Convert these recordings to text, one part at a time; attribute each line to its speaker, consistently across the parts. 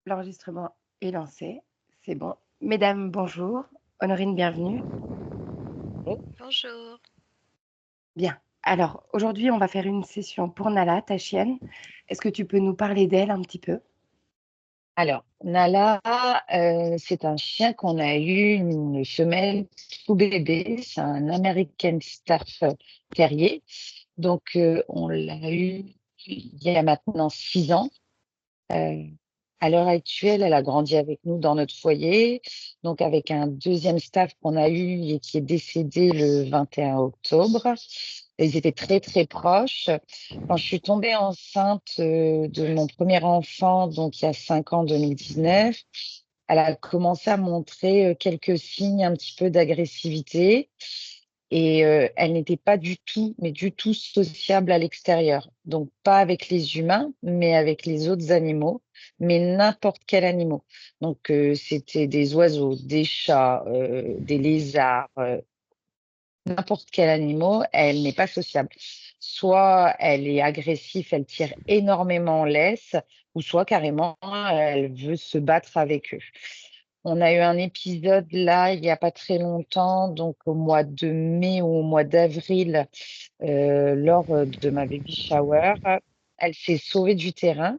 Speaker 1: L'enregistrement est lancé, c'est bon. Mesdames, bonjour. Honorine, bienvenue.
Speaker 2: Bonjour.
Speaker 1: Bien. Alors, aujourd'hui, on va faire une session pour Nala, ta chienne. Est-ce que tu peux nous parler d'elle un petit peu?
Speaker 3: Alors, Nala, c'est un chien qu'on a eu, une femelle tout bébé. C'est un American Staff Terrier. Donc, on l'a eu il y a maintenant 6 ans. Euh, à l'heure actuelle, elle a grandi avec nous dans notre foyer, donc avec un deuxième staff qu'on a eu et qui est décédé le 21 octobre. Ils étaient très, très proches. Quand je suis tombée enceinte de mon premier enfant, donc il y a 5 ans, 2019, elle a commencé à montrer quelques signes un petit peu d'agressivité. Et elle n'était pas du tout, mais du tout sociable à l'extérieur. Donc pas avec les humains, mais avec les autres animaux, mais n'importe quel animal. Donc c'était des oiseaux, des chats, des lézards, n'importe quel animal, elle n'est pas sociable. Soit elle est agressive, elle tire énormément en laisse, ou soit carrément elle veut se battre avec eux. On a eu un épisode là, il n'y a pas très longtemps, donc au mois de mai ou au mois d'avril, lors de ma baby shower. Elle s'est sauvée du terrain.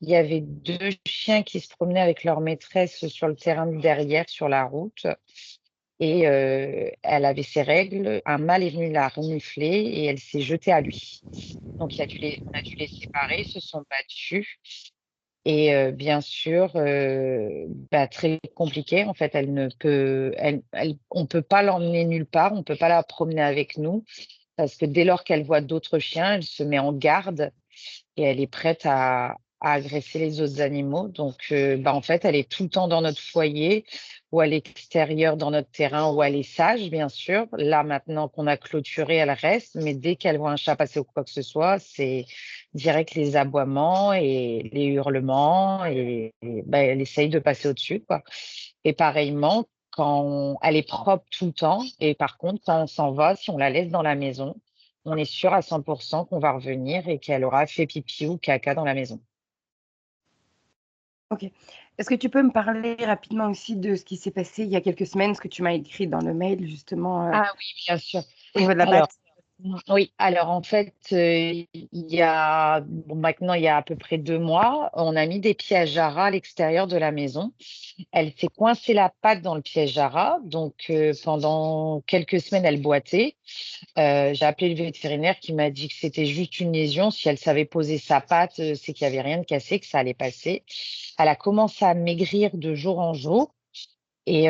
Speaker 3: Il y avait deux chiens qui se promenaient avec leur maîtresse sur le terrain de derrière, sur la route. Et elle avait ses règles. Un mâle est venu la renifler et elle s'est jetée à lui. Donc, on a dû les séparer, ils se sont battus. Et bien sûr, très compliqué. En fait, on peut pas l'emmener nulle part, on peut pas la promener avec nous parce que dès lors qu'elle voit d'autres chiens, elle se met en garde et elle est prête à agresser les autres animaux. Donc, en fait, elle est tout le temps dans notre foyer ou à l'extérieur dans notre terrain où elle est sage, bien sûr. Là, maintenant qu'on a clôturé, elle reste, mais dès qu'elle voit un chat passer ou quoi que ce soit, c'est direct les aboiements et les hurlements et elle essaye de passer au-dessus, quoi. Et pareillement, elle est propre tout le temps et par contre, quand on s'en va, si on la laisse dans la maison, on est sûr à 100% qu'on va revenir et qu'elle aura fait pipi ou caca dans la maison.
Speaker 1: Ok. Est-ce que tu peux me parler rapidement aussi de ce qui s'est passé il y a quelques semaines, ce que tu m'as écrit dans le mail, justement,
Speaker 3: Ah oui, bien sûr.
Speaker 1: au niveau de la
Speaker 3: Alors,
Speaker 1: patte?
Speaker 3: oui, alors en fait, maintenant, il y a à peu près 2 mois, on a mis des pièges à rats à l'extérieur de la maison. Elle s'est coincée la patte dans le piège à rats, donc pendant quelques semaines, elle boitait. J'ai appelé le vétérinaire qui m'a dit que c'était juste une lésion. Si elle savait poser sa patte, c'est qu'il n'y avait rien de cassé, que ça allait passer. Elle a commencé à maigrir de jour en jour. Et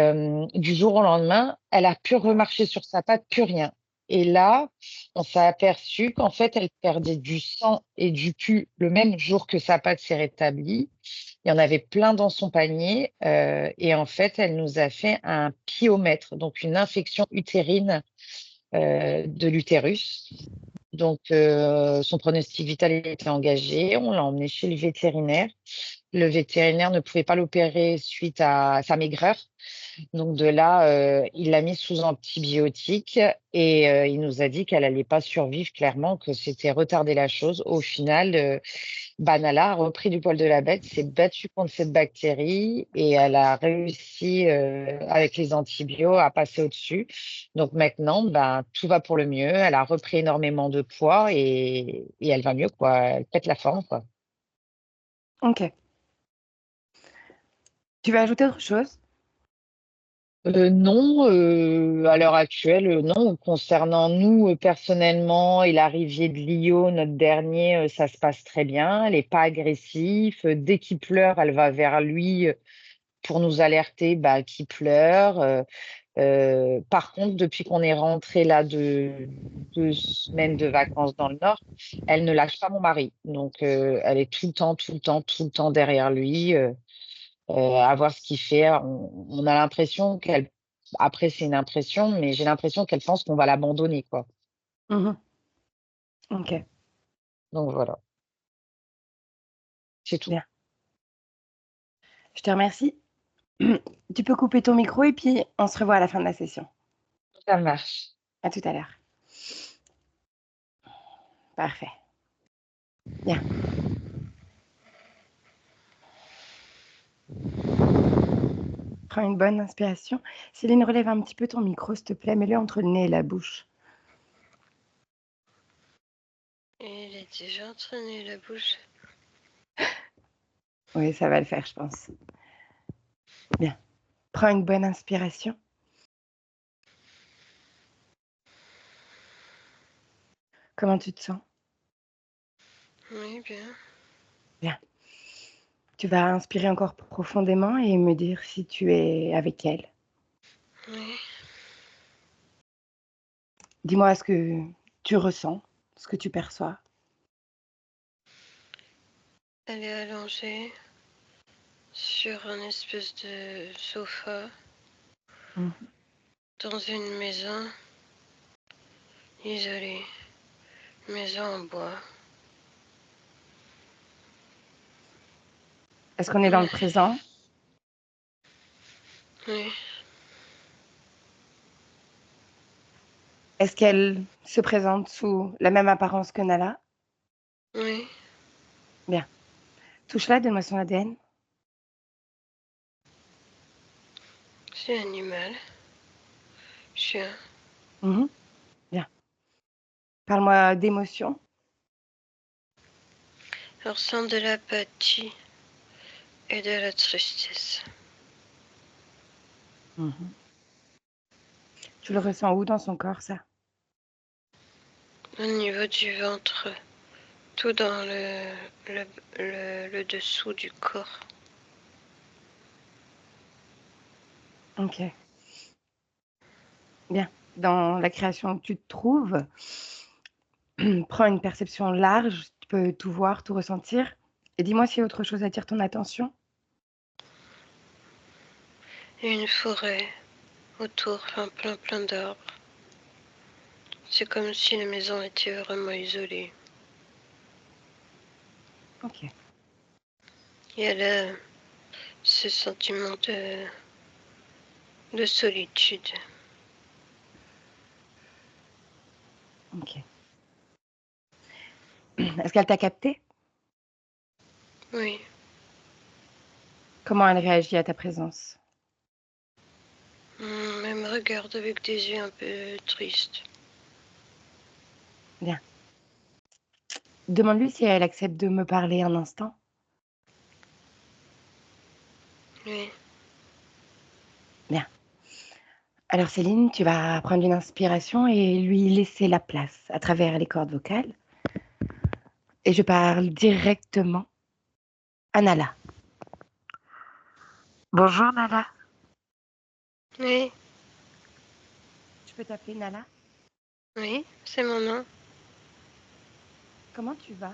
Speaker 3: du jour au lendemain, elle a pu remarcher sur sa patte, plus rien. Et là, on s'est aperçu qu'en fait, elle perdait du sang et du pus le même jour que sa patte s'est rétablie. Il y en avait plein dans son panier. Et en fait, elle nous a fait un pyomètre, donc une infection utérine de l'utérus. Donc, son pronostic vital était engagé. On l'a emmené chez le vétérinaire. Le vétérinaire ne pouvait pas l'opérer suite à sa maigreur. Donc de là, il l'a mise sous antibiotiques et il nous a dit qu'elle allait pas survivre, clairement, que c'était retarder la chose. Au final, Nala a repris du poil de la bête, s'est battue contre cette bactérie et elle a réussi, avec les antibiotiques, à passer au-dessus. Donc maintenant, tout va pour le mieux. Elle a repris énormément de poids et elle va mieux, quoi. Elle pète la forme, quoi.
Speaker 1: Ok. Tu veux ajouter autre chose?
Speaker 3: Non, à l'heure actuelle, non. Concernant nous, personnellement, et l'arrivée de Lio, notre dernier, ça se passe très bien. Elle n'est pas agressive. Dès qu'il pleure, elle va vers lui pour nous alerter qu'il pleure. Par contre, depuis qu'on est rentré là de 2 semaines de vacances dans le Nord, elle ne lâche pas mon mari. Donc, elle est tout le temps, tout le temps, tout le temps derrière lui. À voir ce qu'il fait. On a l'impression qu'elle, après c'est une impression, mais j'ai l'impression qu'elle pense qu'on va l'abandonner, quoi.
Speaker 1: Mhm. Ok,
Speaker 3: Donc voilà, c'est tout.
Speaker 1: bien. Je te remercie. Tu peux couper ton micro et puis on se revoit à la fin de la session.
Speaker 3: Ça marche.
Speaker 1: À tout à l'heure. Parfait. Bien. Prends une bonne inspiration. Céline, relève un petit peu ton micro, s'il te plaît. Mets-le entre le nez et la bouche.
Speaker 2: Et il est déjà entraîné la bouche.
Speaker 1: Oui, ça va le faire, je pense. Bien. Prends une bonne inspiration. Comment tu te sens?
Speaker 2: Oui, bien.
Speaker 1: Bien. Tu vas inspirer encore profondément et me dire si tu es avec elle.
Speaker 2: Oui.
Speaker 1: Dis-moi ce que tu ressens, ce que tu perçois.
Speaker 2: Elle est allongée sur un espèce de sofa
Speaker 1: Mhm.
Speaker 2: dans une maison isolée. Maison en bois.
Speaker 1: Est-ce qu'on est dans le présent?
Speaker 2: Oui.
Speaker 1: Est-ce qu'elle se présente sous la même apparence que Nala?
Speaker 2: Oui.
Speaker 1: Bien. Touche-la, donne-moi son ADN.
Speaker 2: C'est animal. Chien.
Speaker 1: Mhm. Bien. Parle-moi d'émotion.
Speaker 2: Elle ressent de l'apathie et de la tristesse.
Speaker 1: Mhm. Tu le ressens où dans son corps, ça?
Speaker 2: Au niveau du ventre, tout dans le dessous du corps.
Speaker 1: Ok. Bien. Dans la création que tu te trouves, prends une perception large, tu peux tout voir, tout ressentir. Et dis-moi s'il y a autre chose attire ton attention.
Speaker 2: Et une forêt autour, enfin plein d'arbres. C'est comme si la maison était vraiment isolée.
Speaker 1: Ok.
Speaker 2: Et elle a ce sentiment de solitude.
Speaker 1: Ok. Est-ce qu'elle t'a capté?
Speaker 2: Oui.
Speaker 1: Comment elle réagit à ta présence?
Speaker 2: Elle me regarde avec des yeux un peu tristes.
Speaker 1: Bien. Demande-lui si elle accepte de me parler un instant.
Speaker 2: Oui.
Speaker 1: Bien. Alors Céline, tu vas prendre une inspiration et lui laisser la place à travers les cordes vocales. Et je parle directement à Nala. Bonjour Nala.
Speaker 2: Oui.
Speaker 1: Je peux t'appeler Nala?
Speaker 2: Oui, c'est mon nom.
Speaker 1: Comment tu vas?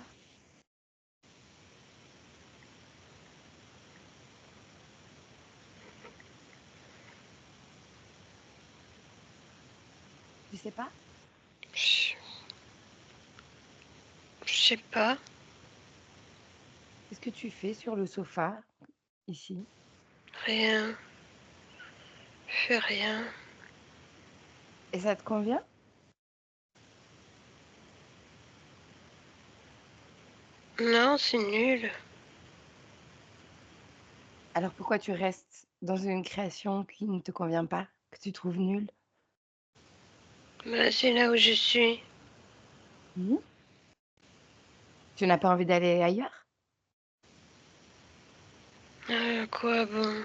Speaker 1: Tu sais pas?
Speaker 2: Je sais pas.
Speaker 1: Qu'est-ce que tu fais sur le sofa, ici?
Speaker 2: Rien. Je fais rien.
Speaker 1: Et ça te convient?
Speaker 2: Non, c'est nul.
Speaker 1: Alors pourquoi tu restes dans une création qui ne te convient pas, que tu trouves nulle?
Speaker 2: Bah, c'est là où je suis.
Speaker 1: Mhm. Tu n'as pas envie d'aller ailleurs?
Speaker 2: Quoi bon?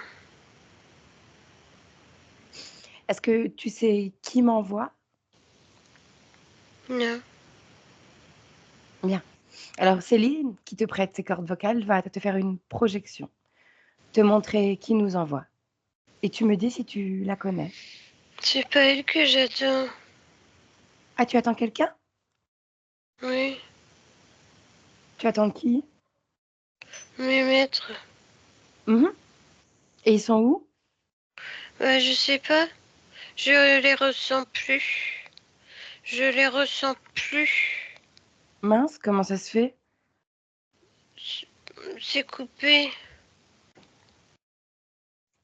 Speaker 1: Est-ce que tu sais qui m'envoie?
Speaker 2: Non.
Speaker 1: Bien. Alors Céline, qui te prête ses cordes vocales, va te faire une projection, te montrer qui nous envoie. Et tu me dis si tu la connais.
Speaker 2: C'est pas elle que j'attends.
Speaker 1: Ah, tu attends quelqu'un?
Speaker 2: Oui.
Speaker 1: Tu attends qui?
Speaker 2: Mes maîtres.
Speaker 1: Mhm. Et ils sont où?
Speaker 2: Bah, je sais pas. Je les ressens plus. Je les ressens plus.
Speaker 1: Mince, comment ça se fait?
Speaker 2: C'est coupé.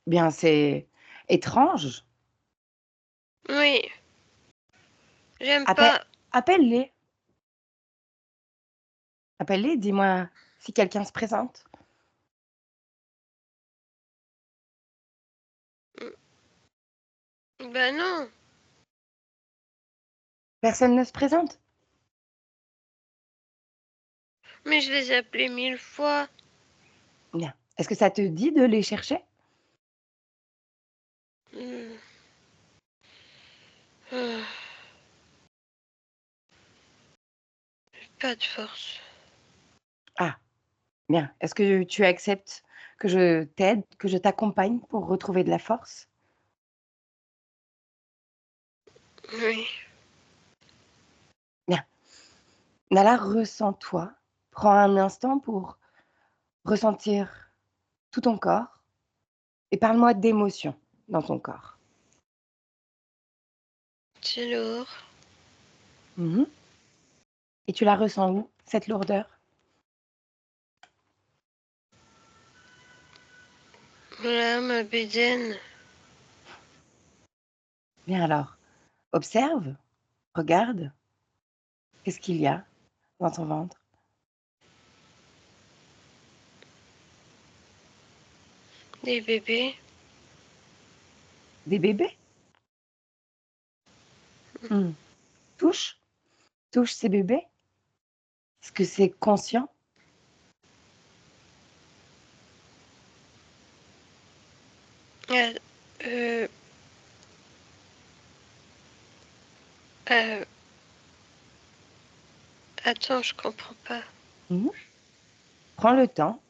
Speaker 1: Bien, c'est étrange.
Speaker 2: Oui. J'aime
Speaker 1: Appelle-
Speaker 2: pas.
Speaker 1: Appelle-les. Appelle-les, dis-moi si quelqu'un se présente.
Speaker 2: Bah non,
Speaker 1: Personne ne se présente?
Speaker 2: mais je les ai appelés 1000 fois.
Speaker 1: Bien. Est-ce que ça te dit de les chercher?
Speaker 2: Hmm. Ah, pas de force.
Speaker 1: Ah, bien. Est-ce que tu acceptes que je t'aide, que je t'accompagne pour retrouver de la force?
Speaker 2: Oui.
Speaker 1: Bien. Nala, ressens-toi. Prends un instant pour ressentir tout ton corps et parle-moi d'émotions dans ton corps.
Speaker 2: C'est lourd.
Speaker 1: Mmh. Et tu la ressens où, cette lourdeur?
Speaker 2: Là, ma bédaine.
Speaker 1: Bien alors, observe, regarde, qu'est-ce qu'il y a dans ton ventre?
Speaker 2: Des bébés.
Speaker 1: Des bébés? Mmh. Touche, touche ces bébés. Est-ce que c'est conscient?
Speaker 2: Ah, euh, euh, attends, je comprends pas.
Speaker 1: Mmh. Prends le temps,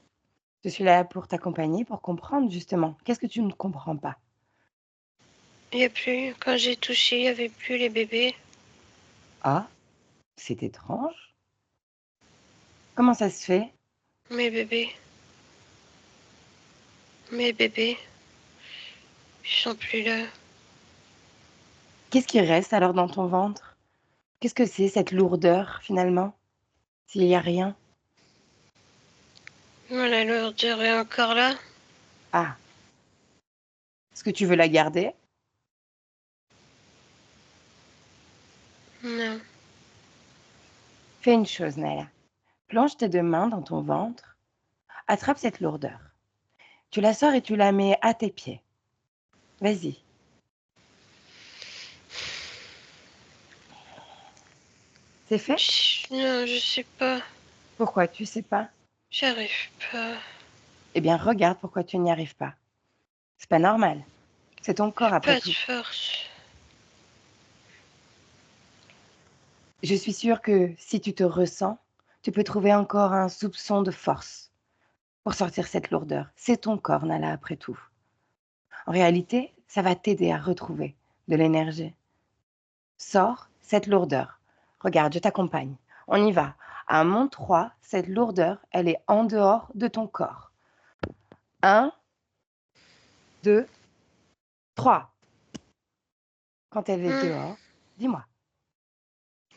Speaker 1: je suis là pour t'accompagner, pour comprendre justement. Qu'est-ce que tu ne comprends pas?
Speaker 2: Il y a plus. Quand j'ai touché, il y avait plus les bébés.
Speaker 1: Ah, c'est étrange. Comment ça se fait?
Speaker 2: Mes bébés. Mes bébés. Ils sont plus là.
Speaker 1: Qu'est-ce qui reste alors dans ton ventre? Qu'est-ce que c'est cette lourdeur finalement, s'il y a rien?
Speaker 2: La lourdeur est encore là.
Speaker 1: Ah, est-ce que tu veux la garder?
Speaker 2: Non.
Speaker 1: Fais une chose, Nala. Plonge tes 2 mains dans ton ventre, attrape cette lourdeur. Tu la sors et tu la mets à tes pieds. Vas-y. C'est fait?
Speaker 2: Non, je sais pas.
Speaker 1: Pourquoi tu sais pas?
Speaker 2: J'arrive pas.
Speaker 1: Eh bien, regarde pourquoi tu n'y arrives pas. C'est pas normal. C'est ton corps après
Speaker 2: Pas de
Speaker 1: tout.
Speaker 2: force.
Speaker 1: Je suis sûre que si tu te ressens, tu peux trouver encore un soupçon de force pour sortir cette lourdeur. C'est ton corps, Nala, après tout. En réalité, ça va t'aider à retrouver de l'énergie. Sors cette lourdeur. Regarde, je t'accompagne. On y va. À mon 3, cette lourdeur, elle est en dehors de ton corps. 1, 2, 3. Quand elle est
Speaker 2: Hmm.
Speaker 1: dehors, dis-moi,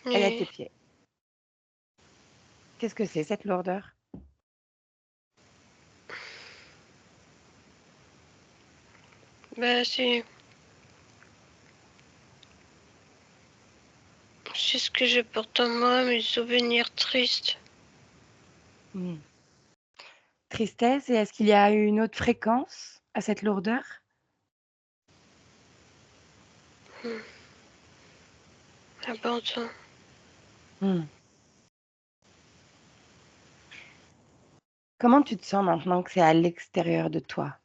Speaker 1: elle est à tes
Speaker 2: Oui.
Speaker 1: pieds. Qu'est-ce que c'est cette lourdeur?
Speaker 2: Bah, c'est ce que je porte en moi, mes souvenirs tristes.
Speaker 1: Hmm. Tristesse, et est-ce qu'il y a une autre fréquence à cette lourdeur?
Speaker 2: Hmm. Abandon.
Speaker 1: Hmm. Comment tu te sens maintenant que c'est à l'extérieur de toi?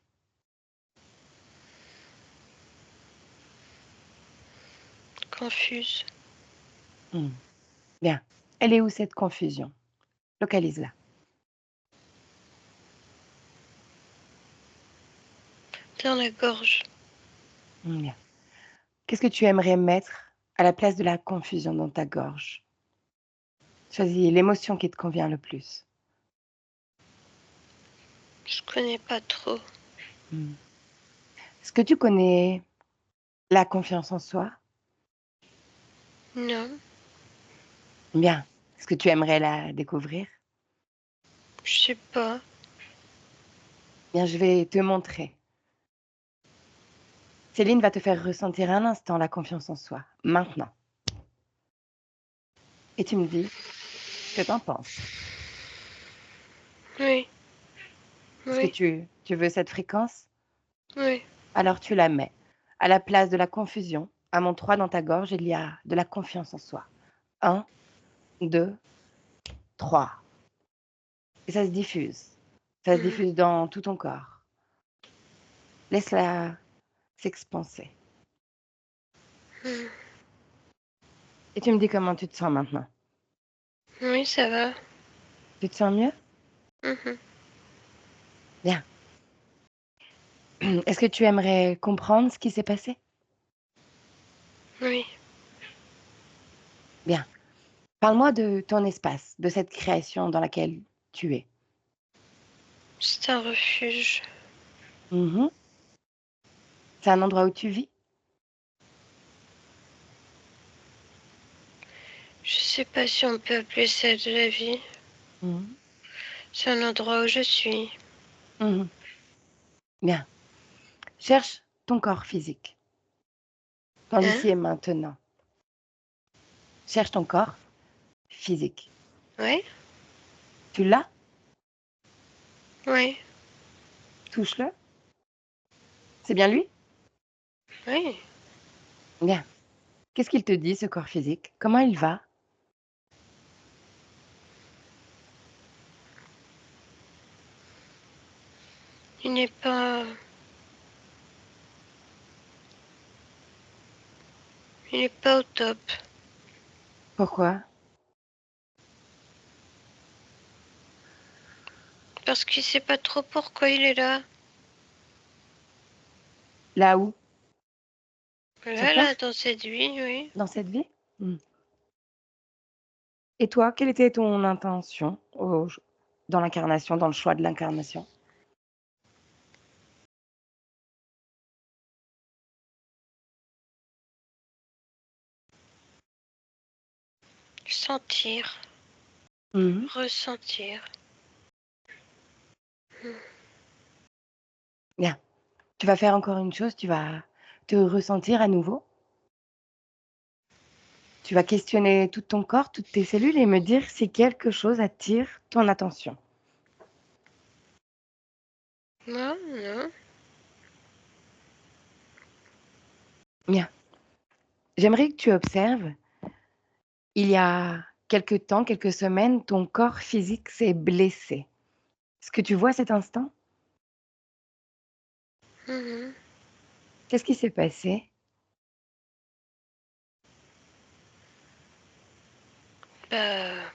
Speaker 2: Confuse.
Speaker 1: Hmm. Bien. Elle est où cette confusion? Localise-la.
Speaker 2: Dans la gorge.
Speaker 1: Bien. Qu'est-ce que tu aimerais mettre à la place de la confusion dans ta gorge? Choisis l'émotion qui te convient le plus.
Speaker 2: Je connais pas trop.
Speaker 1: Hmm. Est-ce que tu connais la confiance en soi?
Speaker 2: Non.
Speaker 1: Bien. Est-ce que tu aimerais la découvrir?
Speaker 2: Je sais pas.
Speaker 1: Bien, je vais te montrer. Céline va te faire ressentir un instant la confiance en soi, maintenant. Et tu me dis ce que tu en penses.
Speaker 2: Oui.
Speaker 1: Est-ce que
Speaker 2: Oui.
Speaker 1: tu veux cette fréquence?
Speaker 2: Oui.
Speaker 1: Alors tu la mets. À la place de la confusion, à mon 3 dans ta gorge, il y a de la confiance en soi. Un, 2, 3. Et ça se diffuse. Ça se
Speaker 2: Mhm.
Speaker 1: diffuse dans tout ton corps. Laisse-la s'expanser.
Speaker 2: Mhm.
Speaker 1: Et tu me dis comment tu te sens maintenant.
Speaker 2: Oui, ça va.
Speaker 1: Tu te sens mieux?
Speaker 2: Mhm.
Speaker 1: Bien. Est-ce que tu aimerais comprendre ce qui s'est passé?
Speaker 2: Oui.
Speaker 1: Bien. Parle-moi de ton espace, de cette création dans laquelle tu es.
Speaker 2: C'est un refuge.
Speaker 1: Mmh. C'est un endroit où tu vis?
Speaker 2: Je sais pas si on peut appeler ça de la vie.
Speaker 1: Mmh.
Speaker 2: C'est un endroit où je suis.
Speaker 1: Mmh. Bien. Cherche ton corps physique, dans
Speaker 2: Hein?
Speaker 1: l'ici et maintenant. Cherche ton corps physique.
Speaker 2: Ouais?
Speaker 1: Tu l'as?
Speaker 2: Oui.
Speaker 1: Touche-le. C'est bien lui?
Speaker 2: Oui.
Speaker 1: Bien. Qu'est-ce qu'il te dit, ce corps physique? Comment il va?
Speaker 2: Il n'est pas. Il n'est pas au top.
Speaker 1: Pourquoi?
Speaker 2: Parce qu'il sait pas trop pourquoi il est là.
Speaker 1: Là où? Sur
Speaker 2: Là,
Speaker 1: terre?
Speaker 2: dans cette vie, oui.
Speaker 1: Dans cette vie? Mmh. Et toi, quelle était ton intention dans l'incarnation, dans le choix de l'incarnation?
Speaker 2: Sentir.
Speaker 1: Mmh.
Speaker 2: Ressentir.
Speaker 1: Bien. Tu vas faire encore une chose, tu vas te ressentir à nouveau. Tu vas questionner tout ton corps, toutes tes cellules et me dire si quelque chose attire ton attention.
Speaker 2: Non, non.
Speaker 1: Bien. J'aimerais que tu observes, il y a quelque temps, quelques semaines, ton corps physique s'est blessé. Est-ce que tu vois cet instant?
Speaker 2: Mhm.
Speaker 1: Qu'est-ce qui s'est passé?
Speaker 2: Bah,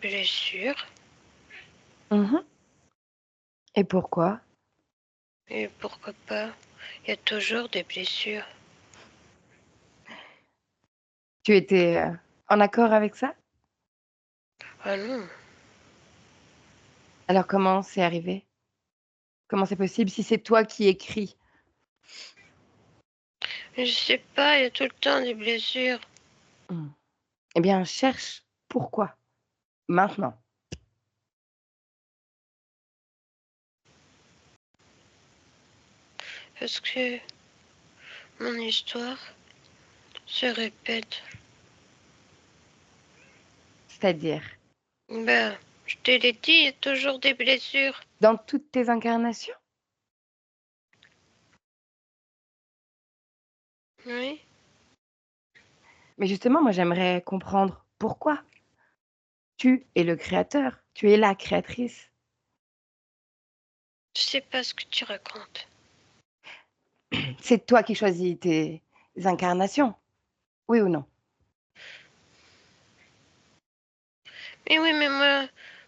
Speaker 2: blessure.
Speaker 1: Mmh. Et pourquoi?
Speaker 2: Et pourquoi pas? Il y a toujours des blessures.
Speaker 1: Tu étais, en accord avec ça?
Speaker 2: Ah non.
Speaker 1: Alors comment c'est arrivé? Comment c'est possible si c'est toi qui écris?
Speaker 2: Je sais pas, il y a tout le temps des blessures.
Speaker 1: Mmh. Eh bien, cherche pourquoi, maintenant.
Speaker 2: Parce que mon histoire se répète.
Speaker 1: C'est-à-dire,
Speaker 2: Ben, je te l'ai dit, il y a toujours des blessures.
Speaker 1: dans toutes tes incarnations?
Speaker 2: Oui.
Speaker 1: Mais justement, moi, j'aimerais comprendre pourquoi. Tu es le créateur, tu es la créatrice.
Speaker 2: Je sais pas ce que tu racontes.
Speaker 1: C'est toi qui choisis tes incarnations, oui ou non?
Speaker 2: Mais oui, mais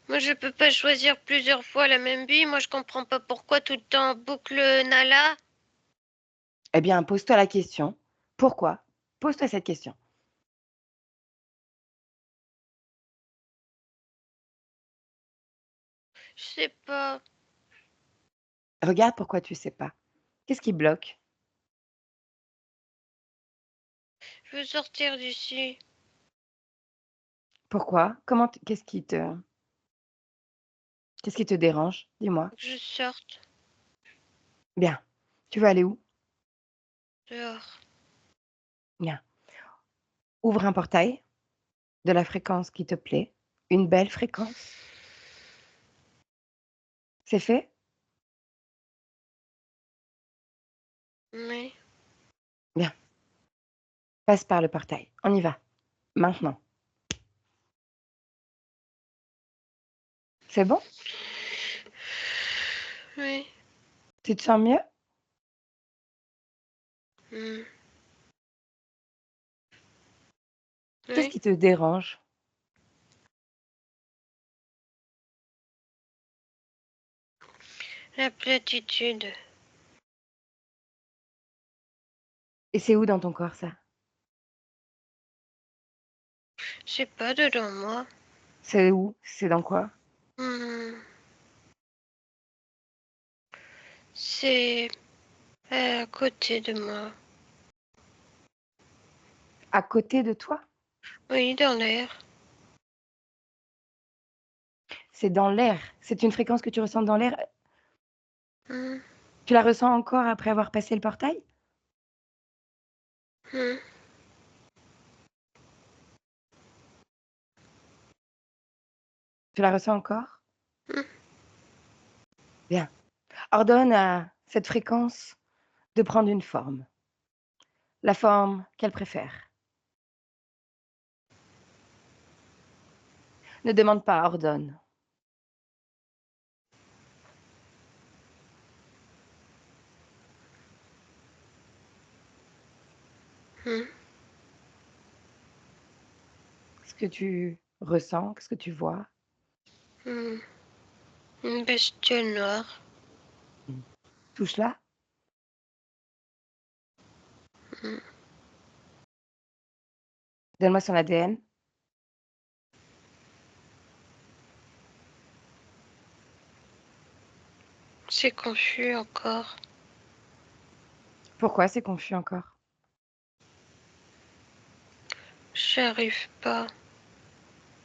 Speaker 2: moi je peux pas choisir plusieurs fois la même vie. Moi je comprends pas pourquoi tout le temps on boucle Nala.
Speaker 1: Eh bien, pose-toi la question, pourquoi? Pose-toi cette question.
Speaker 2: Je sais pas.
Speaker 1: Regarde pourquoi tu sais pas. Qu'est-ce qui bloque?
Speaker 2: Je veux sortir d'ici.
Speaker 1: Pourquoi? Comment t qu'est-ce qui te dérange? Dis-moi.
Speaker 2: Faut que je sorte
Speaker 1: Bien. Tu veux aller où?
Speaker 2: dehors.
Speaker 1: Bien. Ouvre un portail de la fréquence qui te plaît, une belle fréquence. C'est fait?
Speaker 2: Oui.
Speaker 1: Bien, passe par le portail. On y va. Maintenant. C'est bon?
Speaker 2: Oui.
Speaker 1: Tu te sens mieux?
Speaker 2: Hmm.
Speaker 1: Qu'est-ce
Speaker 2: Oui.
Speaker 1: qui te dérange?
Speaker 2: La platitude.
Speaker 1: Et c'est où dans ton corps ça?
Speaker 2: C'est pas dedans moi.
Speaker 1: C'est où? C'est dans quoi?
Speaker 2: Hmm. C'est à côté de moi.
Speaker 1: À côté de toi?
Speaker 2: Oui, dans l'air.
Speaker 1: C'est dans l'air. C'est une fréquence que tu ressens dans l'air.
Speaker 2: Hmm.
Speaker 1: Tu la ressens encore après avoir passé le portail?
Speaker 2: Hmm.
Speaker 1: Tu la ressens encore?
Speaker 2: Hmm.
Speaker 1: Bien. Ordonne à cette fréquence de prendre une forme, la forme qu'elle préfère. Ne demande pas, ordonne.
Speaker 2: Hmm.
Speaker 1: Ce que tu ressens, qu'est-ce que tu vois?
Speaker 2: Hmm. Une bestiole noire.
Speaker 1: Mmh. Touche-la.
Speaker 2: Hmm.
Speaker 1: Donne-moi son ADN.
Speaker 2: C'est confus encore.
Speaker 1: Pourquoi c'est confus encore?
Speaker 2: J'arrive pas.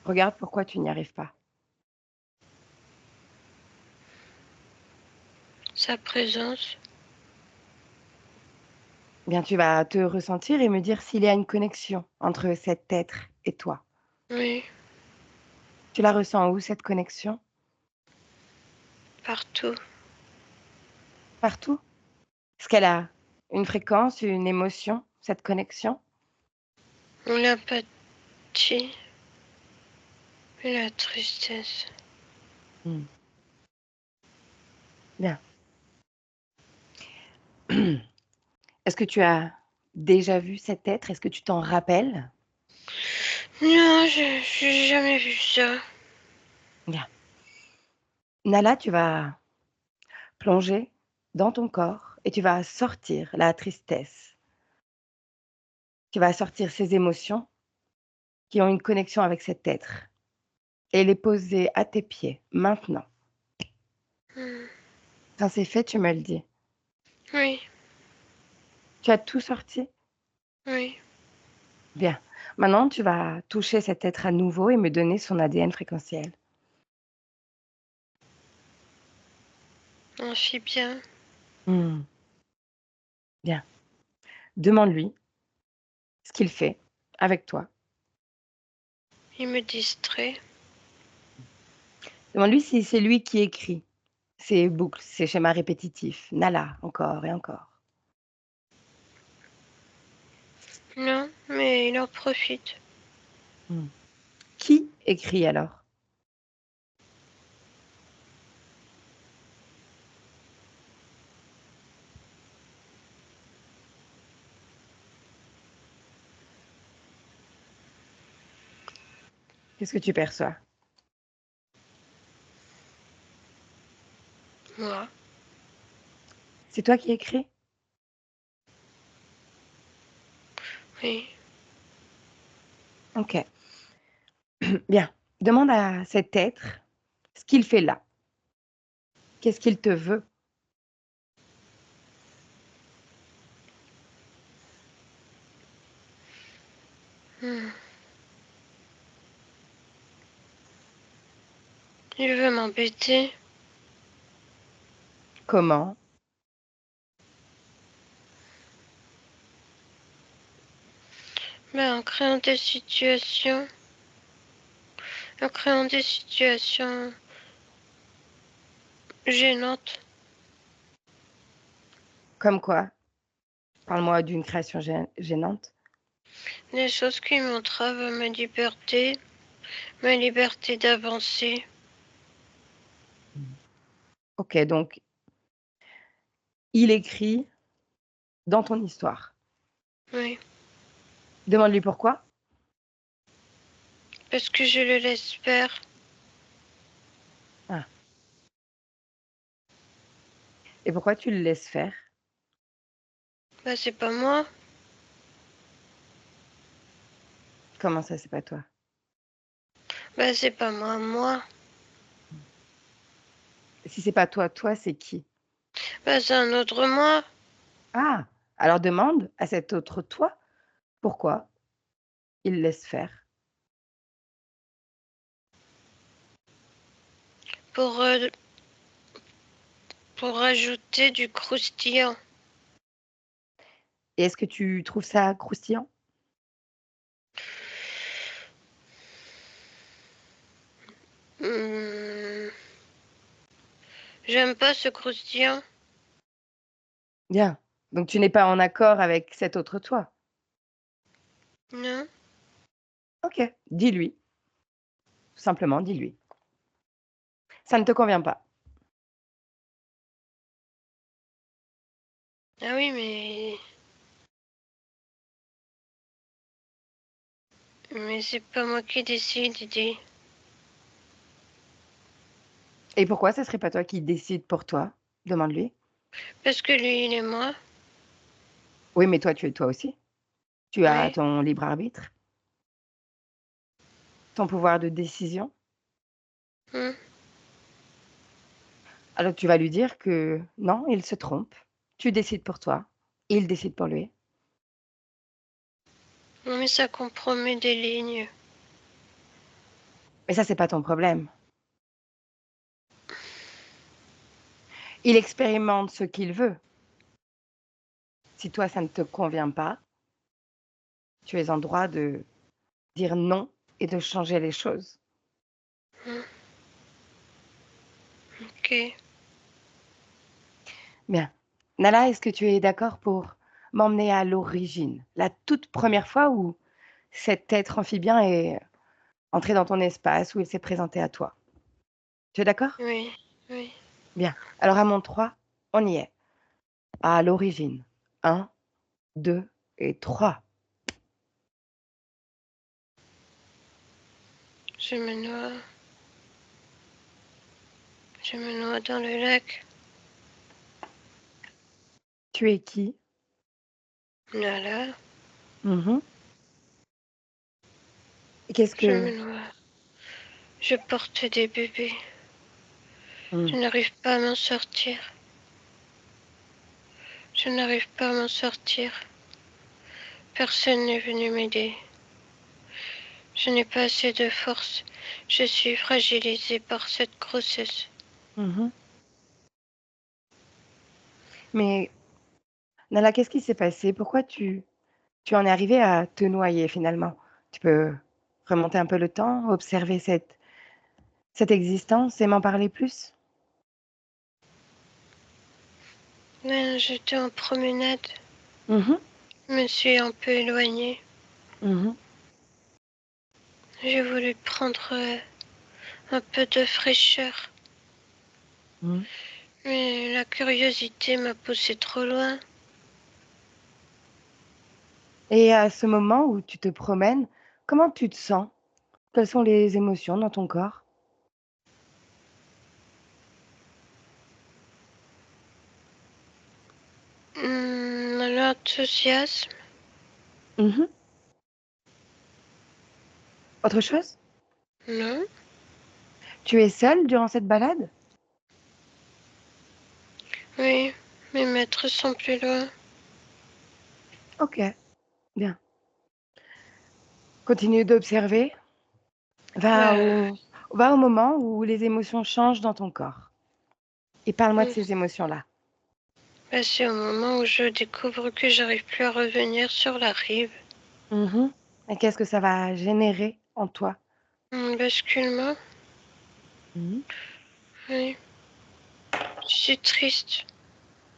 Speaker 1: Regarde pourquoi tu n'y arrives pas.
Speaker 2: Sa présence.
Speaker 1: Bien, tu vas te ressentir et me dire s'il y a une connexion entre cet être et toi.
Speaker 2: Oui,
Speaker 1: Tu la ressens où cette connexion?
Speaker 2: partout.
Speaker 1: Partout? Est-ce qu'elle a une fréquence, une émotion, cette connexion?
Speaker 2: L'apathie et la tristesse.
Speaker 1: Mmh. Bien. Est-ce que tu as déjà vu cet être? Est-ce que tu t'en rappelles?
Speaker 2: Non, j'ai jamais vu ça.
Speaker 1: Bien. Nala, tu vas plonger dans ton corps et tu vas sortir la tristesse. Tu vas sortir ces émotions qui ont une connexion avec cet être et les poser à tes pieds, maintenant.
Speaker 2: Hmm.
Speaker 1: Quand c'est fait, tu me le dis.
Speaker 2: Oui,
Speaker 1: Tu as tout sorti?
Speaker 2: oui.
Speaker 1: Bien. Maintenant, tu vas toucher cet être à nouveau et me donner son ADN fréquentiel.
Speaker 2: Amphibien.
Speaker 1: Mmh. Bien. Demande-lui ce qu'il fait avec toi.
Speaker 2: Il me distrait.
Speaker 1: Demande-lui si c'est lui qui écrit ces boucles, ces schémas répétitifs. Nala, encore et encore.
Speaker 2: Non, mais il en profite.
Speaker 1: Mmh. Qui écrit alors? Qu'est-ce que tu perçois?
Speaker 2: Moi.
Speaker 1: C'est toi qui écris?
Speaker 2: Oui.
Speaker 1: OK. Bien. Demande à cet être ce qu'il fait là. Qu'est-ce qu'il te veut?
Speaker 2: Hmm. Il veut m'embêter.
Speaker 1: Comment?
Speaker 2: Ben, en créant des situations gênantes.
Speaker 1: Comme quoi? Parle-moi d'une création gênante.
Speaker 2: Des choses qui m'entravent ma liberté d'avancer.
Speaker 1: Ok, donc il écrit dans ton histoire.
Speaker 2: Oui,
Speaker 1: Demande-lui pourquoi.
Speaker 2: parce que je le laisse faire.
Speaker 1: Ah. Et pourquoi tu le laisses faire?
Speaker 2: Bah, c'est pas moi.
Speaker 1: Comment ça, c'est pas toi?
Speaker 2: Bah, c'est pas moi.
Speaker 1: Si c'est pas toi, toi, c'est qui?
Speaker 2: Bah, c'est un autre moi.
Speaker 1: Ah! Alors demande à cet autre toi pourquoi il laisse faire.
Speaker 2: Pour, euh, pour ajouter du croustillant.
Speaker 1: Et est-ce que tu trouves ça croustillant?
Speaker 2: Hmm, j'aime pas ce croustillant.
Speaker 1: Bien. Donc tu n'es pas en accord avec cet autre toi?
Speaker 2: Non?
Speaker 1: OK, dis-lui, tout simplement dis-lui. Ça ne te convient pas.
Speaker 2: Ah oui, mais c'est pas moi qui décide, Didi.
Speaker 1: Et pourquoi ce serait pas toi qui décide pour toi? Demande-lui.
Speaker 2: Parce que lui, il est moi.
Speaker 1: Oui, mais toi, tu es toi aussi. Tu as
Speaker 2: Oui.
Speaker 1: ton libre arbitre, ton pouvoir de décision.
Speaker 2: Hmm.
Speaker 1: Alors tu vas lui dire que non, il se trompe. Tu décides pour toi, il décide pour lui.
Speaker 2: Non, mais ça compromet des lignes.
Speaker 1: Mais ça, c'est pas ton problème. Il expérimente ce qu'il veut. Si toi, ça ne te convient pas, tu es en droit de dire non et de changer les choses.
Speaker 2: Hmm. Ok.
Speaker 1: Bien. Nala, est-ce que tu es d'accord pour m'emmener à l'origine, la toute première fois où cet être amphibien est entré dans ton espace, où il s'est présenté à toi? Tu es d'accord?
Speaker 2: Oui. Oui.
Speaker 1: Bien. Alors à mon 3, on y est. À l'origine. Un, 2 et 3.
Speaker 2: Je me noie. Je me noie dans le lac.
Speaker 1: Tu es qui?
Speaker 2: Voilà.
Speaker 1: Mmh. Et qu'est-ce
Speaker 2: Je me
Speaker 1: que
Speaker 2: noie. Je porte des bébés.
Speaker 1: mmh.
Speaker 2: Je n'arrive pas à m'en sortir. Je n'arrive pas à m'en sortir. Personne n'est venu m'aider. Je n'ai pas assez de force. Je suis fragilisée par cette grossesse.
Speaker 1: Mmh. Mais Nala, qu'est-ce qui s'est passé? Pourquoi tu en es arrivée à te noyer finalement? Tu peux remonter un peu le temps, observer cette existence et m'en parler plus?
Speaker 2: Ben, j'étais en promenade.
Speaker 1: Mmh.
Speaker 2: Je me suis un peu éloignée.
Speaker 1: Mmh.
Speaker 2: J'ai voulu prendre un peu de fraîcheur.
Speaker 1: Mmh.
Speaker 2: Mais la curiosité m'a poussée trop loin.
Speaker 1: Et à ce moment où tu te promènes, comment tu te sens? Quelles sont les émotions dans ton corps?
Speaker 2: L'enthousiasme.
Speaker 1: Mmh. Autre chose?
Speaker 2: Non.
Speaker 1: Tu es seule durant cette balade?
Speaker 2: Oui, mes maîtres sont plus loin.
Speaker 1: OK, bien. Continue d'observer. Va
Speaker 2: Voilà.
Speaker 1: au moment où les émotions changent dans ton corps et parle-moi de
Speaker 2: Mm.
Speaker 1: ces émotions-là.
Speaker 2: Ben, c'est au moment où je découvre que j'arrive plus à revenir sur la rive.
Speaker 1: Mmh. Et qu'est-ce que ça va générer en toi?
Speaker 2: Un basculement.
Speaker 1: Mmh.
Speaker 2: Oui. Je suis triste.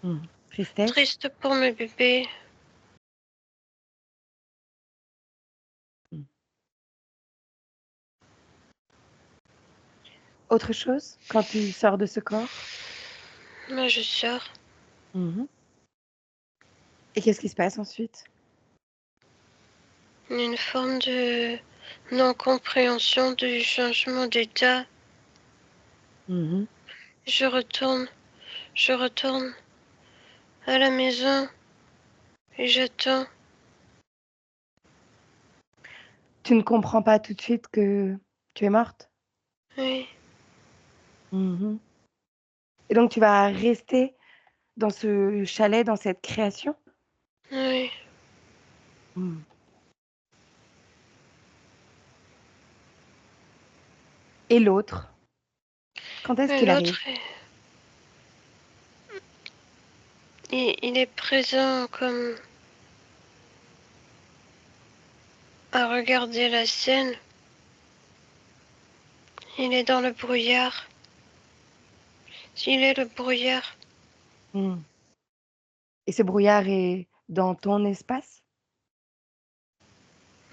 Speaker 1: Mmh. Tristesse?
Speaker 2: Triste pour mes bébés.
Speaker 1: Autre chose quand tu sors de ce corps?
Speaker 2: Moi, je sors.
Speaker 1: Mmh. Et qu'est-ce qui se passe ensuite?
Speaker 2: Une forme de non-compréhension du changement d'état.
Speaker 1: Mmh.
Speaker 2: Je retourne, je retourne à la maison et j'attends.
Speaker 1: Tu ne comprends pas tout de suite que tu es morte?
Speaker 2: Oui,
Speaker 1: Mmh. Et donc tu vas rester dans ce chalet, dans cette création?
Speaker 2: oui.
Speaker 1: Mmh. Et l'autre? Quand est-ce
Speaker 2: Mais
Speaker 1: qu'il arrive?
Speaker 2: l'autre, il est présent comme à regarder la scène. Il est dans le brouillard. Il est le brouillard.
Speaker 1: Mmh. Et ce brouillard est dans ton espace?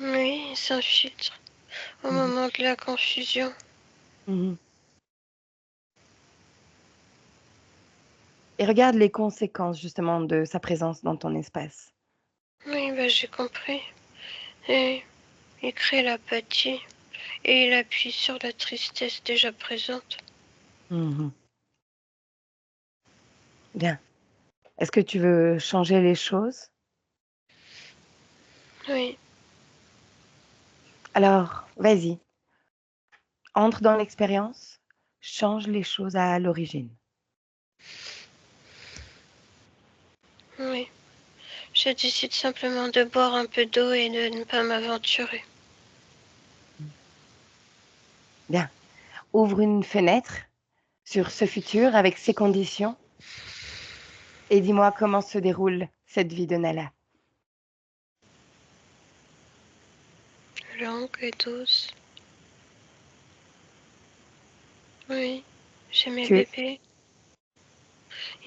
Speaker 2: Oui, il s'infiltre au
Speaker 1: Mmh mh.
Speaker 2: moment de la confusion.
Speaker 1: Mmh. Et regarde les conséquences justement de sa présence dans ton espace.
Speaker 2: Oui, bah, j'ai compris. Et il crée l'apathie et il appuie sur la tristesse déjà présente.
Speaker 1: Mmh. Bien. Est-ce que tu veux changer les choses?
Speaker 2: Oui,
Speaker 1: Alors, vas-y, entre dans l'expérience, change les choses à l'origine.
Speaker 2: oui. Je décide simplement de boire un peu d'eau et de ne pas m'aventurer.
Speaker 1: Mmh. Bien. Ouvre une fenêtre sur ce futur avec ses conditions et dis-moi comment se déroule cette vie de Nala.
Speaker 2: Longue et douce. Oui, j'ai mes
Speaker 1: Tu
Speaker 2: bébés.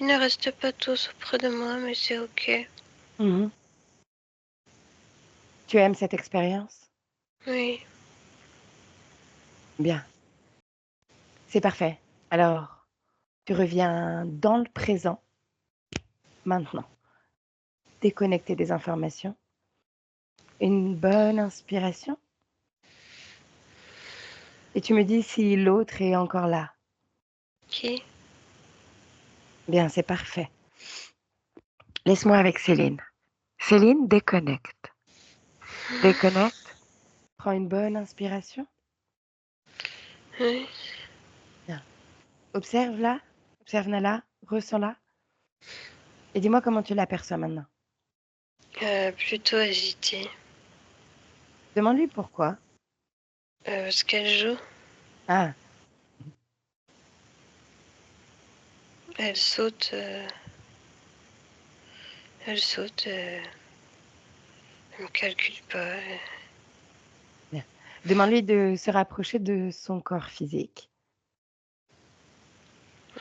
Speaker 2: Ils ne restent pas tous auprès de moi, mais c'est ok.
Speaker 1: Mmh. Tu aimes cette expérience?
Speaker 2: Oui,
Speaker 1: Bien, c'est parfait. Alors, tu reviens dans le présent, maintenant. Déconnecter des informations. Une bonne inspiration et tu me dis si l'autre est encore là.
Speaker 2: qui?
Speaker 1: Bien, c'est parfait. Laisse-moi avec Céline. Céline, déconnecte. Déconnecte. Prends une bonne inspiration.
Speaker 2: Oui,
Speaker 1: Bien. Observe-la. Observe Nala. Ressens-la. Et dis-moi comment tu l'aperçois maintenant.
Speaker 2: plutôt agitée.
Speaker 1: Demande-lui pourquoi.
Speaker 2: Parce qu'elle joue,
Speaker 1: Ah,
Speaker 2: elle saute, elle saute, elle me calcule pas.
Speaker 1: bien. Demande-lui de se rapprocher de son corps physique.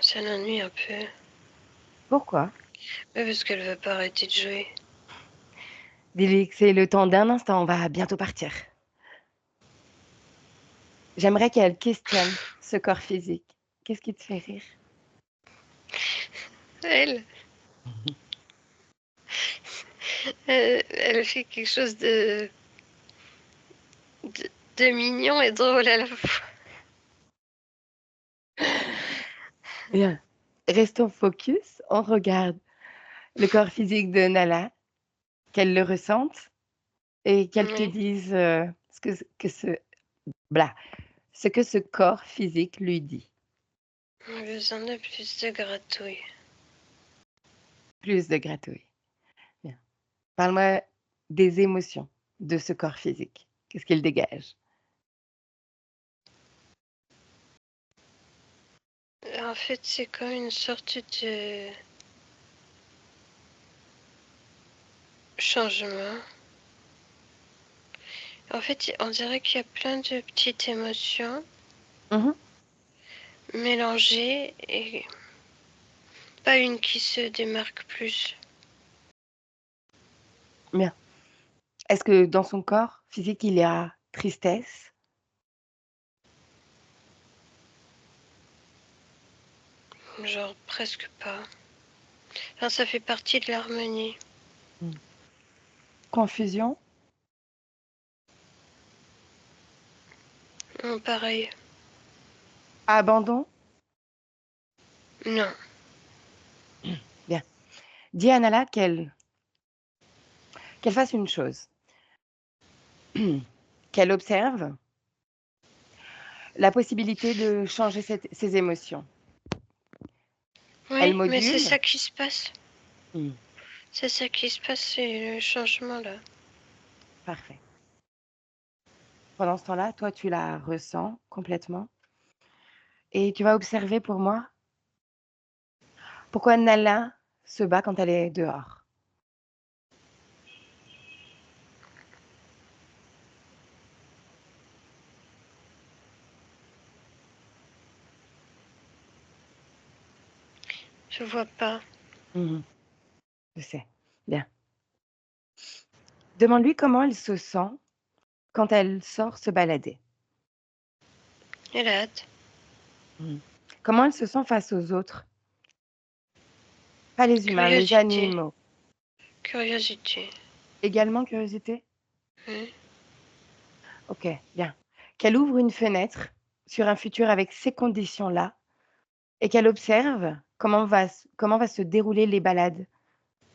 Speaker 2: Ça l'ennuie un peu.
Speaker 1: Pourquoi?
Speaker 2: Parce qu'elle veut pas arrêter de jouer.
Speaker 1: Dis-lui que c'est le temps d'un instant, on va bientôt partir. J'aimerais qu'elle questionne ce corps physique. Qu'est-ce qui te fait rire?
Speaker 2: Elle, elle fait quelque chose de, de mignon et drôle à la fois.
Speaker 1: Bien. Restons focus, on regarde le corps physique de Nala, qu'elle le ressente et qu'elle te
Speaker 2: Oui,
Speaker 1: dise, bla, ce que ce corps physique lui dit.
Speaker 2: on a besoin de plus de gratouille.
Speaker 1: Plus de gratouille. Bien. Parle-moi des émotions de ce corps physique. Qu'est-ce qu'il dégage?
Speaker 2: En fait, c'est comme une sorte de changement. En fait, on dirait qu'il y a plein de petites émotions
Speaker 1: Mmh.
Speaker 2: mélangées et pas une qui se démarque plus.
Speaker 1: Bien. Est-ce que dans son corps physique, il y a tristesse,
Speaker 2: Genre presque pas. Enfin, ça fait partie de l'harmonie.
Speaker 1: Confusion?
Speaker 2: Pareil.
Speaker 1: Abandon?
Speaker 2: Non.
Speaker 1: Bien. Dis à Nala qu'elle fasse une chose. Qu'elle observe la possibilité de changer ses émotions. Elle
Speaker 2: Oui, mais c'est
Speaker 1: module.
Speaker 2: ça qui se passe.
Speaker 1: Hmm,
Speaker 2: C'est ça qui se passe, c'est le changement là.
Speaker 1: Parfait. Pendant ce temps-là, toi, tu la ressens complètement. Et tu vas observer pour moi pourquoi Nala se bat quand elle est dehors.
Speaker 2: Je vois pas.
Speaker 1: Mhm, je sais. Bien. Demande-lui comment elle se sent quand elle sort se balader.
Speaker 2: Elle a hâte.
Speaker 1: Mhm. Comment elle se sent face aux autres. Pas les humains, les
Speaker 2: Curiosité.
Speaker 1: animaux.
Speaker 2: Curiosité.
Speaker 1: Également curiosité?
Speaker 2: Hein.
Speaker 1: Ok, bien. Qu'elle ouvre une fenêtre sur un futur avec ces conditions-là et qu'elle observe comment va se dérouler les balades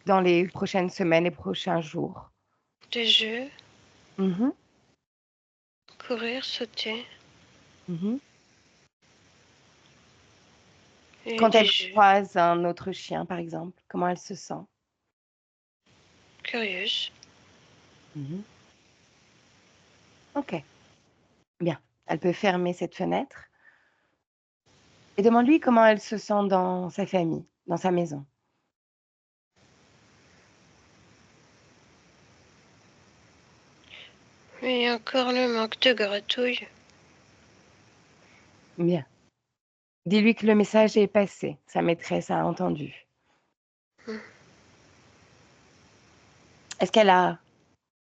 Speaker 1: dans les prochaines semaines et prochains jours.
Speaker 2: Des jeux,
Speaker 1: Mhm,
Speaker 2: courir, sauter.
Speaker 1: mhm.
Speaker 2: Et
Speaker 1: Quand
Speaker 2: des
Speaker 1: elle
Speaker 2: jeux.
Speaker 1: croise un autre chien, par exemple, comment elle se sent?
Speaker 2: Curieuse.
Speaker 1: Mhm. Ok, bien. Elle peut fermer cette fenêtre et demande-lui comment elle se sent dans sa famille, dans sa maison.
Speaker 2: Et encore le manque de gratouille.
Speaker 1: Bien. Dis-lui que le message est passé. Sa maîtresse a entendu.
Speaker 2: Hmm.
Speaker 1: Est-ce qu'elle a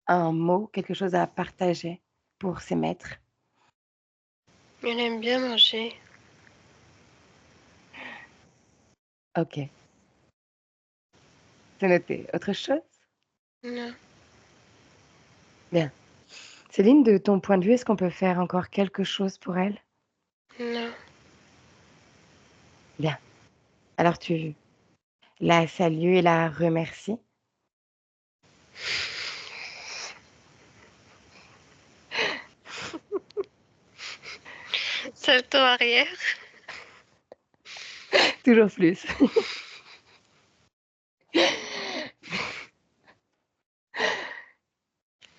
Speaker 1: un mot, quelque chose à partager pour ses maîtres?
Speaker 2: Elle aime bien manger.
Speaker 1: Ok, c'est noté. Autre chose?
Speaker 2: Non.
Speaker 1: Bien. Céline, de ton point de vue, est-ce qu'on peut faire encore quelque chose pour elle?
Speaker 2: Non.
Speaker 1: Bien. Alors tu la salues et la remercies.
Speaker 2: Salto arrière.
Speaker 1: Toujours plus.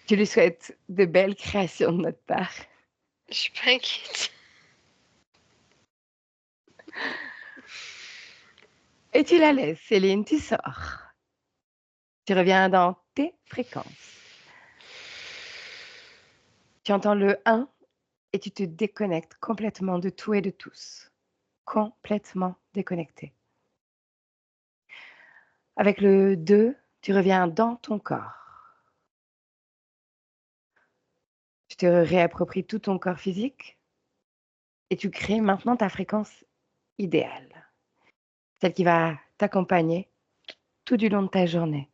Speaker 1: Tu lui souhaites de belles créations de notre part.
Speaker 2: Je suis pas inquiète.
Speaker 1: Et tu la laisses, Céline, tu sors. Tu reviens dans tes fréquences. Tu entends le 1 et tu te déconnectes complètement de tout et de tous. Complètement déconnecté. Avec le 2, tu reviens dans ton corps. Tu te réappropries tout ton corps physique et tu crées maintenant ta fréquence idéale, celle qui va t'accompagner tout du long de ta journée.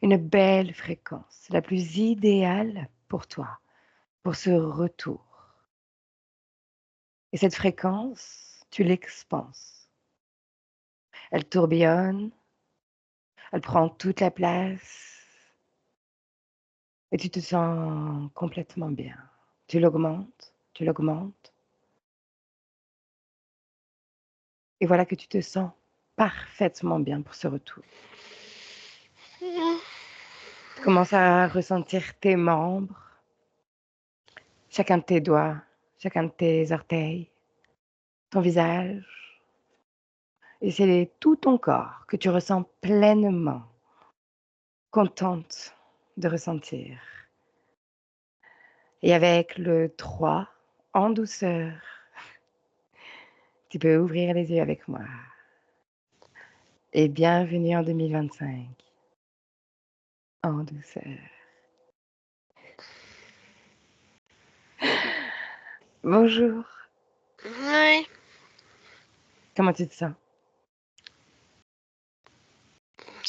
Speaker 1: Une belle fréquence, la plus idéale pour toi, pour ce retour. Et cette fréquence, tu l'expanses. Elle tourbillonne, elle prend toute la place et tu te sens complètement bien. Tu l'augmentes, tu l'augmentes. Et voilà que tu te sens parfaitement bien pour ce retour. Tu commences à ressentir tes membres, chacun de tes doigts, chacun de tes orteils, ton visage. Et c'est tout ton corps que tu ressens pleinement, contente de ressentir. Et avec le 3, en douceur, tu peux ouvrir les yeux avec moi. Et bienvenue en 2025, en douceur. Bonjour,
Speaker 2: Ouais.
Speaker 1: comment tu te sens?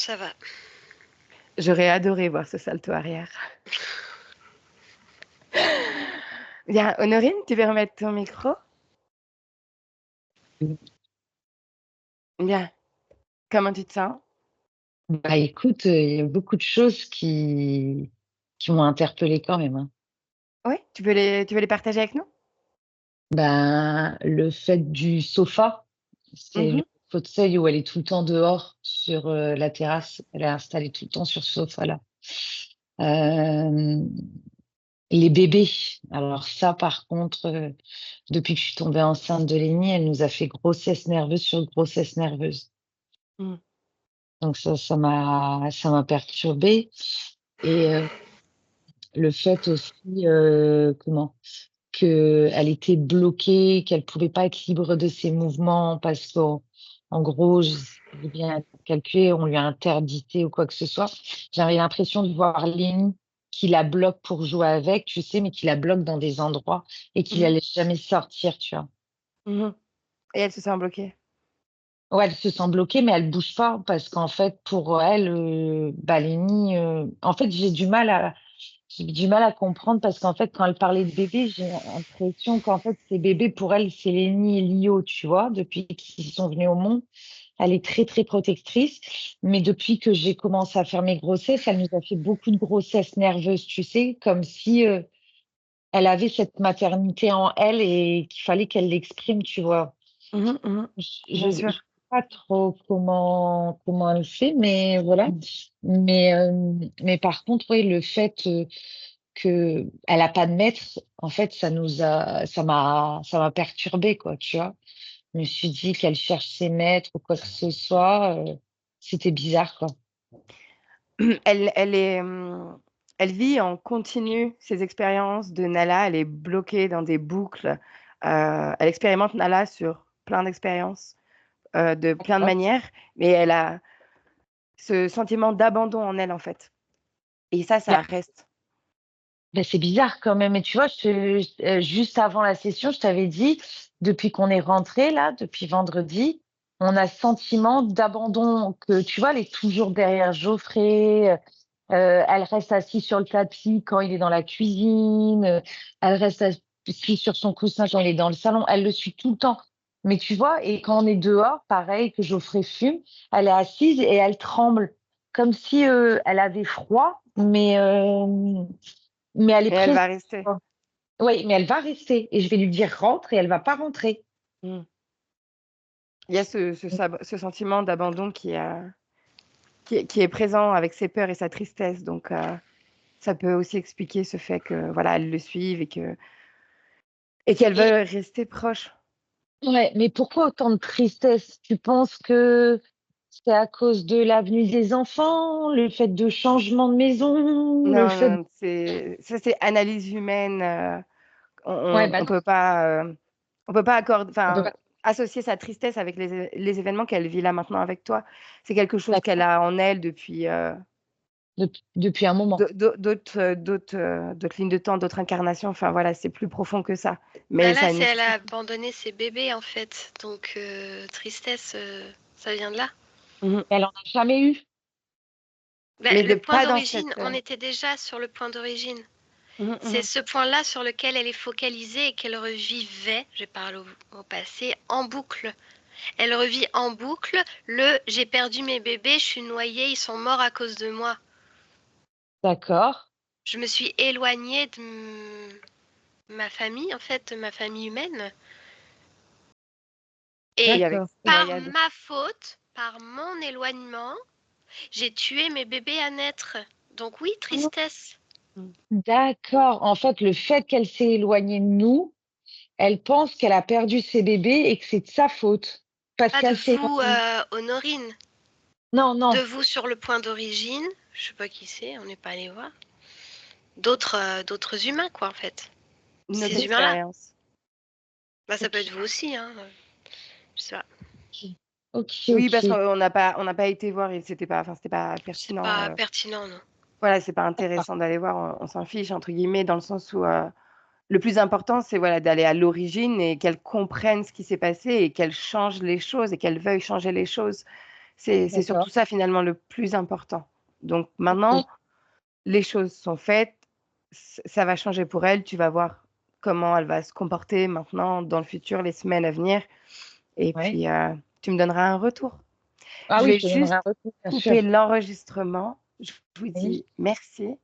Speaker 2: Ça va.
Speaker 1: J'aurais adoré voir ce salto arrière. Bien, Honorine, tu veux remettre ton micro? Bien. Comment tu te sens?
Speaker 3: Bah écoute, il y a beaucoup de choses qui m'ont interpellée quand même, hein.
Speaker 1: Oui, tu veux les partager avec nous?
Speaker 3: Ben, le fait du sofa, c'est le
Speaker 1: Mhm.
Speaker 3: fauteuil où elle est tout le temps dehors sur la terrasse. Elle est installée tout le temps sur ce sofa-là. Euh, les bébés. Alors ça, par contre, depuis que je suis tombée enceinte de Lénie, elle nous a fait grossesse nerveuse sur grossesse nerveuse.
Speaker 1: Mm.
Speaker 3: Donc ça m'a perturbée. Et le fait aussi, qu'elle était bloquée, qu'elle pouvait pas être libre de ses mouvements parce qu'en gros, j'ai bien calculé, on lui a interdité ou quoi que ce soit. J'avais l'impression de voir Lénie qui la bloque pour jouer avec, tu sais, mais qui la bloque dans des endroits et qui la
Speaker 1: Mhm.
Speaker 3: laisse jamais sortir, tu vois.
Speaker 1: Mhm. Et elle se sent bloquée.
Speaker 3: Ouais, elle se sent bloquée, mais elle bouge pas parce qu'en fait, pour elle, bah, Lénie, en fait, j'ai du mal à comprendre parce qu'en fait, quand elle parlait de bébé, j'ai l'impression qu'en fait, ces bébés, pour elle, c'est Lénie et Lio, tu vois, depuis qu'ils sont venus au monde. Elle est très, très protectrice. Mais depuis que j'ai commencé à faire mes grossesses, elle nous a fait beaucoup de grossesses nerveuses, tu sais, comme si elle avait cette maternité en elle et qu'il fallait qu'elle l'exprime, tu vois.
Speaker 1: Mhm, mhm.
Speaker 3: Je
Speaker 1: Bien
Speaker 3: ne
Speaker 1: sûr.
Speaker 3: sais pas trop comment elle fait, mais voilà. Mais par contre, oui, le fait que elle a pas de maître, en fait, ça m'a perturbée, quoi, tu vois. Je me suis dit qu'elle cherche ses maîtres ou quoi que ce soit, c'était bizarre, quoi.
Speaker 1: Elle vit en continu ces expériences de Nala. Elle est bloquée dans des boucles. Elle expérimente Nala sur plein d'expériences, de plein de
Speaker 3: D'accord.
Speaker 1: manières, mais elle a ce sentiment d'abandon en elle, en fait. Et ça
Speaker 3: Ben,
Speaker 1: reste.
Speaker 3: c'est bizarre quand même. Et tu vois, juste avant la session, je t'avais dit, depuis qu'on est rentré là, depuis vendredi, on a ce sentiment d'abandon que tu vois, elle est toujours derrière Geoffrey. Elle reste assise sur le tapis quand il est dans la cuisine. Elle reste assise sur son coussin quand il est dans le salon. Elle le suit tout le temps. Mais tu vois, et quand on est dehors, pareil, que Geoffrey fume, elle est assise et elle tremble, comme si elle avait froid, mais elle est
Speaker 1: Mais elle
Speaker 3: présente.
Speaker 1: va rester.
Speaker 3: Oui, mais elle va rester. Et je vais lui dire rentre et elle va pas rentrer.
Speaker 1: Mm. Il y a ce sentiment d'abandon qui est présent avec ses peurs et sa tristesse. Donc, ça peut aussi expliquer ce fait que voilà, elle le suive et qu'elle
Speaker 3: Et
Speaker 1: veut rester proche.
Speaker 3: ouais, mais pourquoi autant de tristesse? Tu penses que c'est à cause de l'avenue des enfants, le fait de changement de maison, le
Speaker 1: Non,
Speaker 3: fait...
Speaker 1: non, c'est analyse humaine.
Speaker 3: Ouais, bah
Speaker 1: On
Speaker 3: non,
Speaker 1: peut pas, on peut pas accorder,
Speaker 3: on peut
Speaker 1: enfin,
Speaker 3: pas.
Speaker 1: associer sa tristesse avec les événements qu'elle vit là maintenant avec toi. C'est quelque chose qu'elle
Speaker 3: D'accord.
Speaker 1: a en elle depuis
Speaker 3: Depuis un moment.
Speaker 1: d'autres lignes de temps, d'autres incarnations. Enfin voilà, c'est plus profond que ça. Mais
Speaker 2: Nala,
Speaker 1: ça
Speaker 2: c'est elle a
Speaker 1: nécessite.
Speaker 2: abandonné ses bébés en fait. Donc, tristesse, ça vient de là.
Speaker 1: Mhm.
Speaker 3: Elle en a jamais eu.
Speaker 2: Ben,
Speaker 1: Mais
Speaker 2: le point
Speaker 1: pas dans
Speaker 2: d'origine,
Speaker 1: cette.
Speaker 2: on était déjà sur le point d'origine.
Speaker 1: Mhm,
Speaker 2: C'est
Speaker 1: mhm.
Speaker 2: ce point-là sur lequel elle est focalisée et qu'elle revivait, je parle au passé, en boucle. Elle revit en boucle le j'ai perdu mes bébés, je suis noyée, ils sont morts à cause de moi.
Speaker 3: D'accord.
Speaker 2: Je me suis éloignée de ma famille, en fait, ma famille humaine.
Speaker 1: Oui,
Speaker 2: Et
Speaker 1: avec
Speaker 3: D'accord.
Speaker 1: ces
Speaker 2: par
Speaker 1: noyades.
Speaker 2: ma faute, par mon éloignement, j'ai tué mes bébés à naître. Donc oui, tristesse.
Speaker 1: Mhm.
Speaker 3: D'accord. En fait, le fait qu'elle s'est éloignée de nous, elle pense qu'elle a perdu ses bébés et que c'est de sa faute. Parce
Speaker 2: Pas de
Speaker 3: qu'elle s'est
Speaker 2: vous,
Speaker 3: éloignée.
Speaker 2: Honorine.
Speaker 3: Non,
Speaker 2: De
Speaker 3: non.
Speaker 2: vous sur le point d'origine. Je sais pas qui c'est, on n'est pas allé voir. D'autres humains, quoi, en fait.
Speaker 1: Notre
Speaker 2: Ces humains-là.
Speaker 1: expérience.
Speaker 2: Bah, ça peut être
Speaker 3: Ok.
Speaker 2: vous aussi, hein. Je sais pas.
Speaker 3: Ok,
Speaker 1: Oui, parce
Speaker 3: ok.
Speaker 1: qu'on n'a pas été voir et c'était pas
Speaker 2: C'est
Speaker 1: pertinent.
Speaker 2: pas pertinent, non.
Speaker 1: Voilà, c'est pas
Speaker 3: D'accord.
Speaker 1: intéressant d'aller voir. On s'en fiche entre guillemets dans le sens où le plus important, c'est voilà d'aller à l'origine et qu'elle comprenne ce qui s'est passé et qu'elle change les choses et qu'elle veuille changer les choses. C'est
Speaker 3: D'accord.
Speaker 1: surtout ça finalement le plus important. Donc
Speaker 3: Ok.
Speaker 1: maintenant, les choses sont faites, ça va changer pour elle. Tu vas voir comment elle va se comporter maintenant dans le futur, les semaines à venir. Et
Speaker 3: Ouais.
Speaker 1: puis, tu me donneras un retour.
Speaker 3: Ah
Speaker 1: Je
Speaker 3: oui,
Speaker 1: vais
Speaker 3: je te donnerai
Speaker 1: juste
Speaker 3: un retour, bien sûr.
Speaker 1: couper l'enregistrement. Je vous
Speaker 3: Oui.
Speaker 1: dis merci.